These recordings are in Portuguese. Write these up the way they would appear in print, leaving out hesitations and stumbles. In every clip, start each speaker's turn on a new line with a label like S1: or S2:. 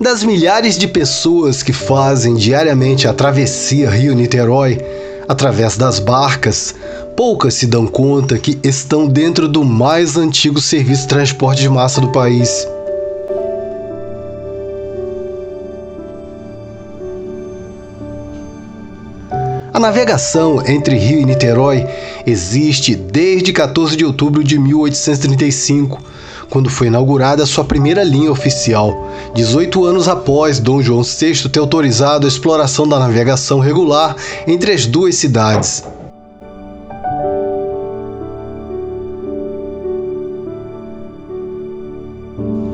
S1: Das milhares de pessoas que fazem diariamente a travessia Rio-Niterói através das barcas, poucas se dão conta que estão dentro do mais antigo serviço de transporte de massa do país. A navegação entre Rio e Niterói existe desde 14 de outubro de 1835, quando foi inaugurada sua primeira linha oficial, 18 anos após Dom João VI ter autorizado a exploração da navegação regular entre as duas cidades.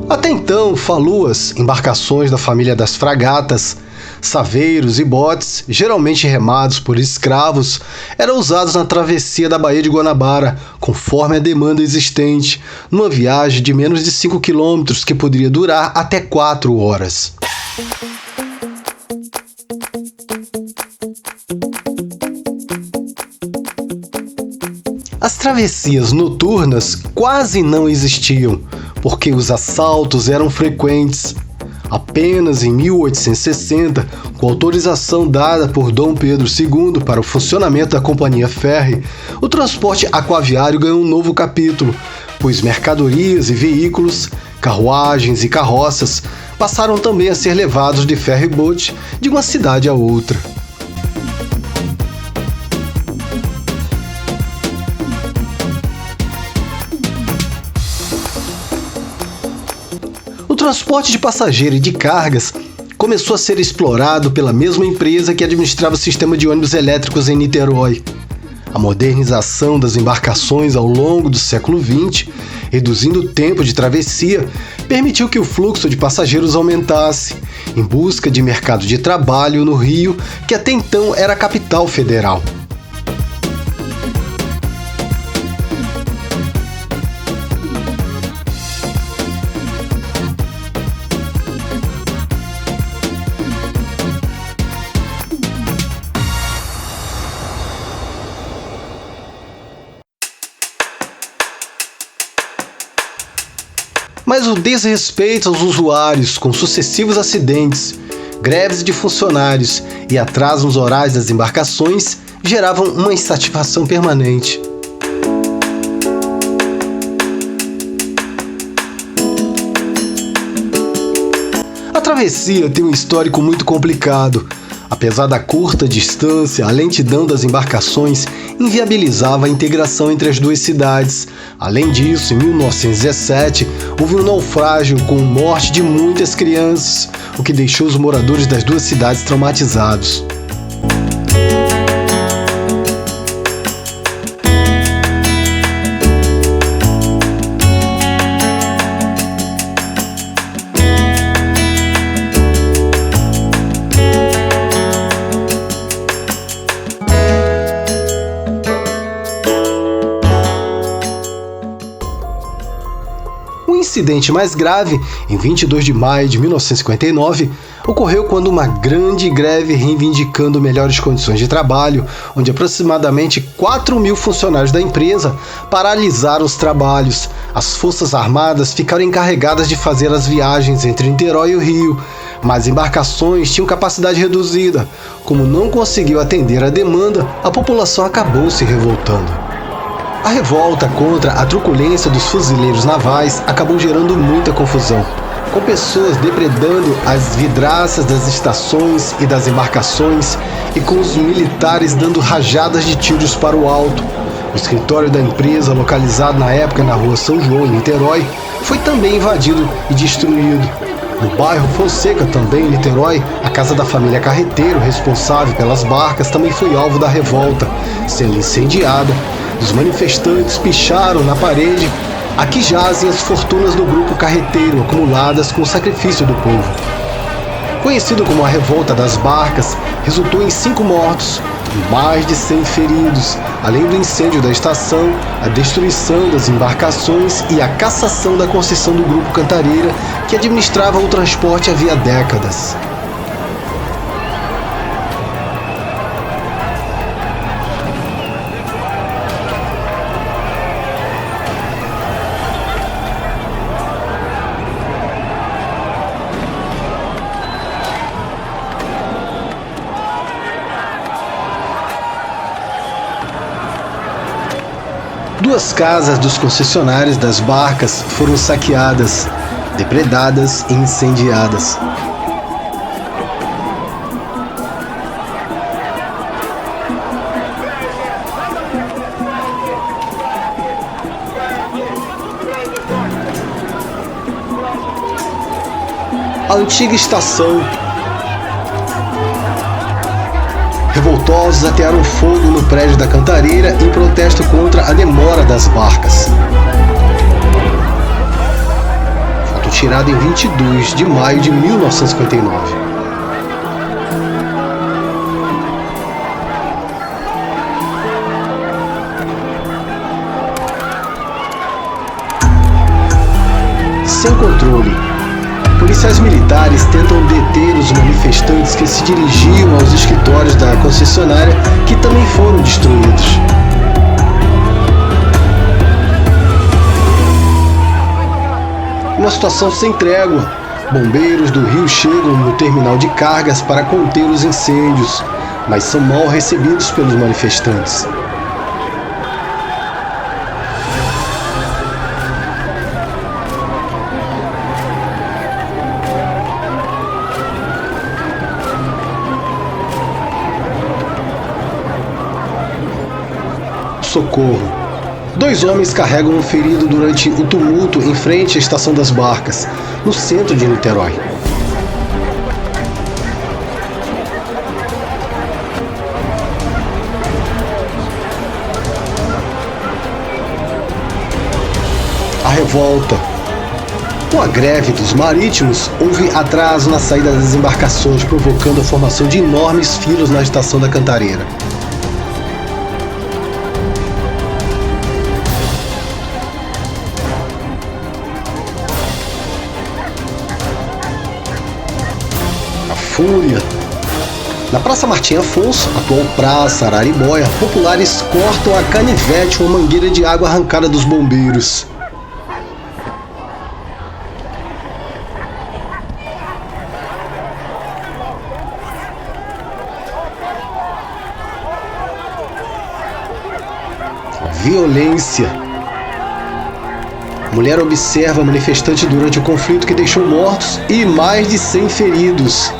S1: Até então, faluas, embarcações da família das fragatas, saveiros e botes, geralmente remados por escravos, eram usados na travessia da Baía de Guanabara, conforme a demanda existente, numa viagem de menos de 5 quilômetros que poderia durar até 4 horas. As travessias noturnas quase não existiam, porque os assaltos eram frequentes. Apenas em 1860, com autorização dada por Dom Pedro II para o funcionamento da Companhia Ferry, o transporte aquaviário ganhou um novo capítulo, pois mercadorias e veículos, carruagens e carroças passaram também a ser levados de ferry-boat de uma cidade a outra. O transporte de passageiro e de cargas começou a ser explorado pela mesma empresa que administrava o sistema de ônibus elétricos em Niterói. A modernização das embarcações ao longo do século XX, reduzindo o tempo de travessia, permitiu que o fluxo de passageiros aumentasse, em busca de mercado de trabalho no Rio, que até então era a capital federal. Mas o desrespeito aos usuários, com sucessivos acidentes, greves de funcionários e atrasos nos horários das embarcações, geravam uma insatisfação permanente. A travessia tem um histórico muito complicado. Apesar da curta distância, a lentidão das embarcações inviabilizava a integração entre as duas cidades. Além disso, em 1917, houve um naufrágio com a morte de muitas crianças, o que deixou os moradores das duas cidades traumatizados. O incidente mais grave, em 22 de maio de 1959, ocorreu quando uma grande greve reivindicando melhores condições de trabalho, onde aproximadamente 4.000 funcionários da empresa paralisaram os trabalhos. As Forças Armadas ficaram encarregadas de fazer as viagens entre Niterói e o Rio, mas embarcações tinham capacidade reduzida. Como não conseguiu atender a demanda, a população acabou se revoltando. A revolta contra a truculência dos fuzileiros navais acabou gerando muita confusão, com pessoas depredando as vidraças das estações e das embarcações e com os militares dando rajadas de tiros para o alto. O escritório da empresa, localizado na época na rua São João, em Niterói, foi também invadido e destruído. No bairro Fonseca, também em Niterói, a casa da família Carreteiro, responsável pelas barcas, também foi alvo da revolta, sendo incendiada. Os manifestantes picharam na parede. Aqui jazem as fortunas do grupo Carreteiro, acumuladas com o sacrifício do povo. Conhecido como a Revolta das Barcas, resultou em 5 mortos e mais de 100 feridos, além do incêndio da estação, a destruição das embarcações e a cassação da concessão do grupo Cantareira, que administrava o transporte havia décadas. Duas casas dos concessionários das barcas foram saqueadas, depredadas e incendiadas. A antiga estação. Revoltosos atearam fogo no prédio da cantareira em protesto contra a demora das barcas. Foto tirada em 22 de maio de 1959. Sem controle. Policiais militares tentam deter os manifestantes que se dirigiam aos escritórios da concessionária, que também foram destruídos. Uma situação sem trégua. Bombeiros do Rio chegam no terminal de cargas para conter os incêndios, mas são mal recebidos pelos manifestantes. Socorro. 2 homens carregam um ferido durante o tumulto em frente à Estação das Barcas, no centro de Niterói. A revolta. Com a greve dos marítimos, houve atraso na saída das embarcações, provocando a formação de enormes filas na Estação da Cantareira. Fúria. Na Praça Martim Afonso, atual Praça Araribóia, populares cortam a canivete uma mangueira de água arrancada dos bombeiros. Violência. Mulher observa manifestante durante o conflito que deixou mortos e mais de 100 feridos.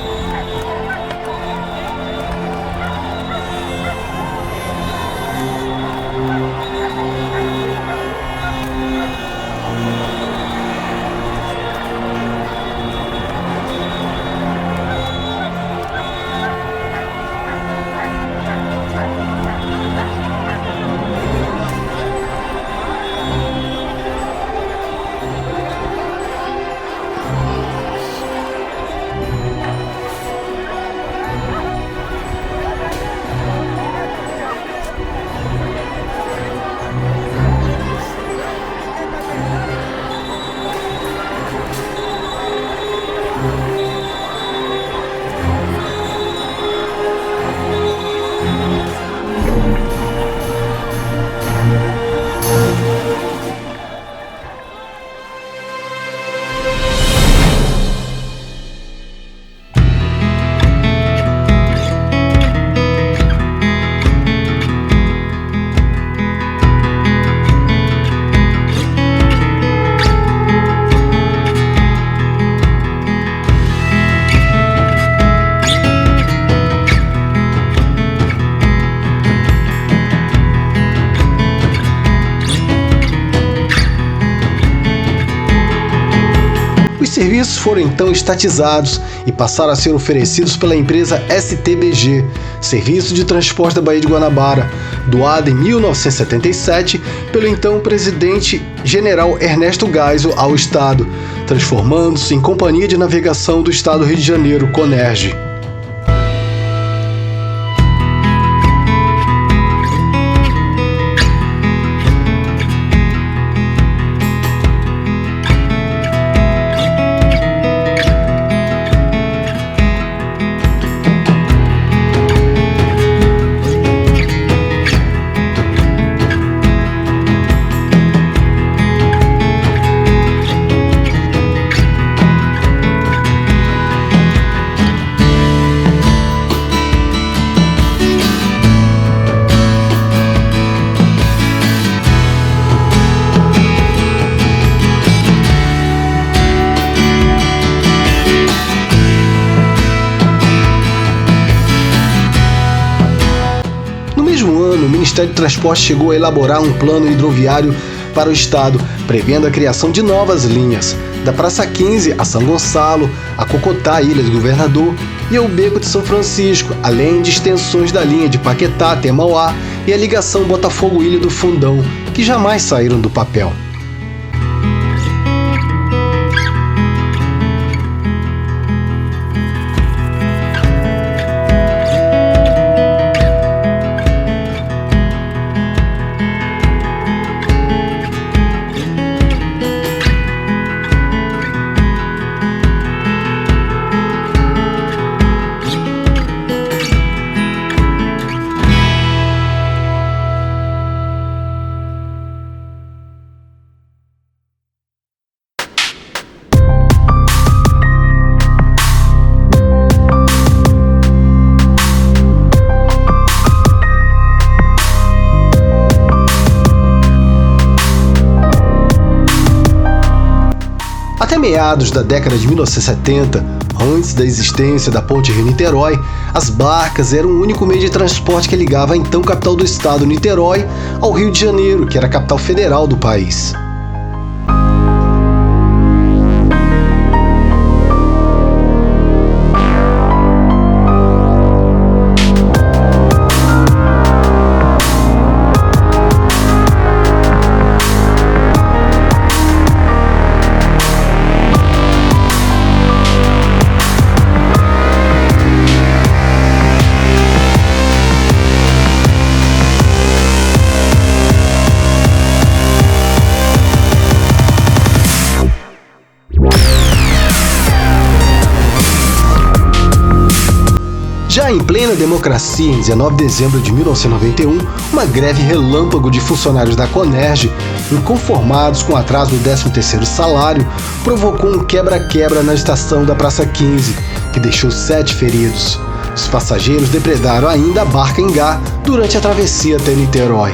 S1: Os serviços foram então estatizados e passaram a ser oferecidos pela empresa STBG, Serviço de Transporte da Baía de Guanabara, doada em 1977 pelo então presidente general Ernesto Geisel ao Estado, transformando-se em Companhia de Navegação do Estado do Rio de Janeiro, Conerj. mesmo ano, o Ministério do Transporte chegou a elaborar um plano hidroviário para o estado, prevendo a criação de novas linhas, da Praça 15 a São Gonçalo, a Cocotá, Ilha do Governador e ao Beco de São Francisco, além de extensões da linha de Paquetá até Mauá e a ligação Botafogo-Ilha do Fundão, que jamais saíram do papel. Até meados da década de 1970, antes da existência da Ponte Rio-Niterói, as barcas eram o único meio de transporte que ligava a então capital do estado, Niterói, ao Rio de Janeiro, que era a capital federal do país. Já em plena democracia, em 19 de dezembro de 1991, uma greve relâmpago de funcionários da Conerj, inconformados com o atraso do 13º salário, provocou um quebra-quebra na estação da Praça 15, que deixou 7 feridos. Os passageiros depredaram ainda a barca Engá durante a travessia até Niterói.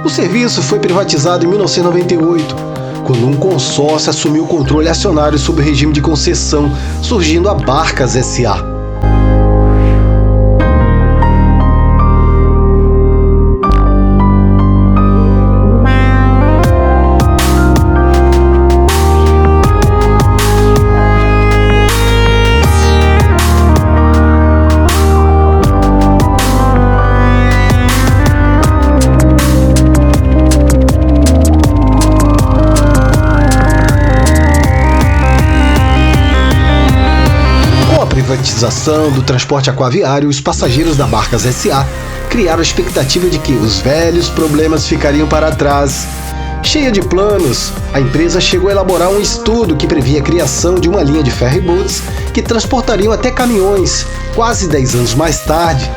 S1: O serviço foi privatizado em 1998, quando um consórcio assumiu o controle acionário sob o regime de concessão, surgindo a Barcas S.A. Privatização do transporte aquaviário, os passageiros da Barcas S.A. criaram a expectativa de que os velhos problemas ficariam para trás. Cheia de planos, a empresa chegou a elaborar um estudo que previa a criação de uma linha de ferryboats que transportariam até caminhões. Quase 10 anos mais tarde,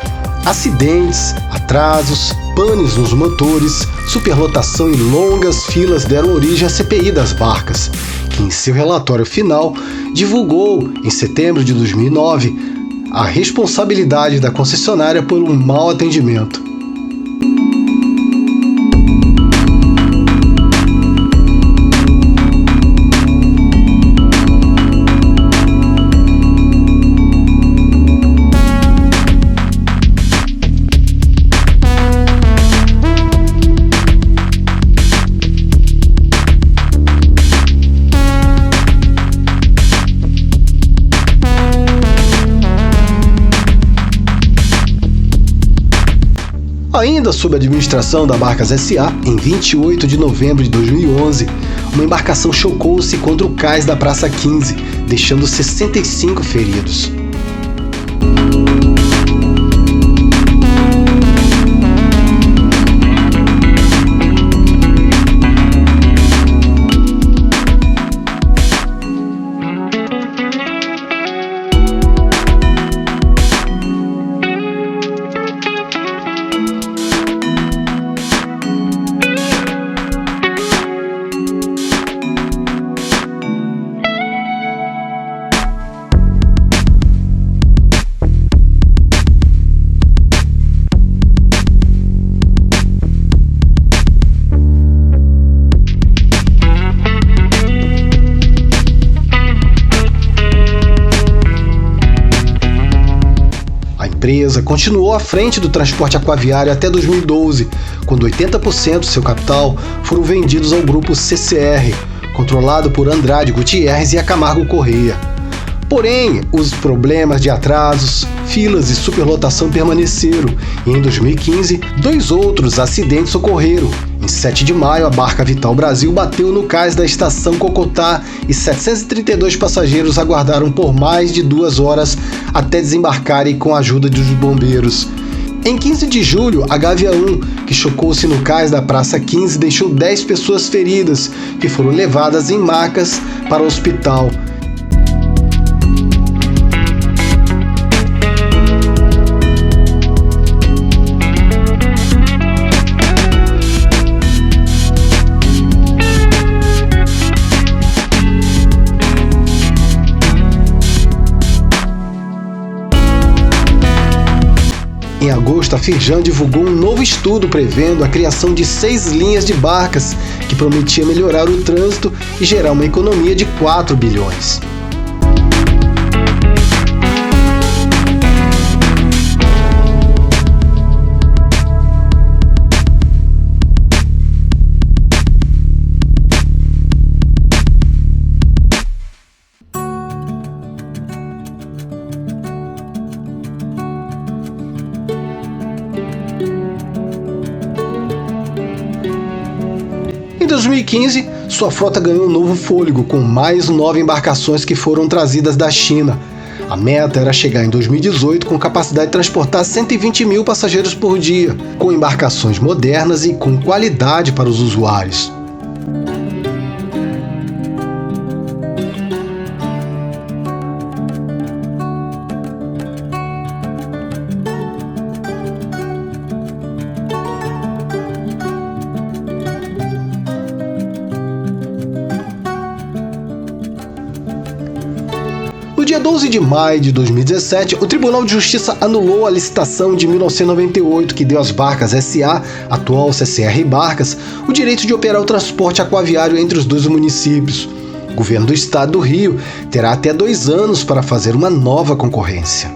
S1: acidentes, atrasos, panes nos motores, superlotação e longas filas deram origem à CPI das barcas, que em seu relatório final divulgou, em setembro de 2009, a responsabilidade da concessionária por um mau atendimento. Ainda sob a administração da Barcas S.A., em 28 de novembro de 2011, uma embarcação chocou-se contra o cais da Praça 15, deixando 65 feridos. empresa continuou à frente do transporte aquaviário até 2012, quando 80% do seu capital foram vendidos ao grupo CCR, controlado por Andrade Gutierrez e a Camargo Corrêa. Porém, os problemas de atrasos, filas e superlotação permaneceram, e em 2015, 2 outros acidentes ocorreram. Em 7 de maio, a barca Vital Brasil bateu no cais da estação Cocotá e 732 passageiros aguardaram por mais de 2 horas até desembarcarem com a ajuda dos bombeiros. Em 15 de julho, a Gávea 1, que chocou-se no cais da Praça 15, deixou 10 pessoas feridas, que foram levadas em macas para o hospital. Em agosto, a Firjan divulgou um novo estudo prevendo a criação de 6 linhas de barcas, que prometia melhorar o trânsito e gerar uma economia de 4 bilhões. Em 2015, sua frota ganhou um novo fôlego, com mais 9 embarcações que foram trazidas da China. A meta era chegar em 2018 com capacidade de transportar 120 mil passageiros por dia, com embarcações modernas e com qualidade para os usuários. No dia 12 de maio de 2017, o Tribunal de Justiça anulou a licitação de 1998 que deu às Barcas S.A., atual CCR Barcas, o direito de operar o transporte aquaviário entre os 2 municípios. O governo do estado do Rio terá até 2 anos para fazer uma nova concorrência.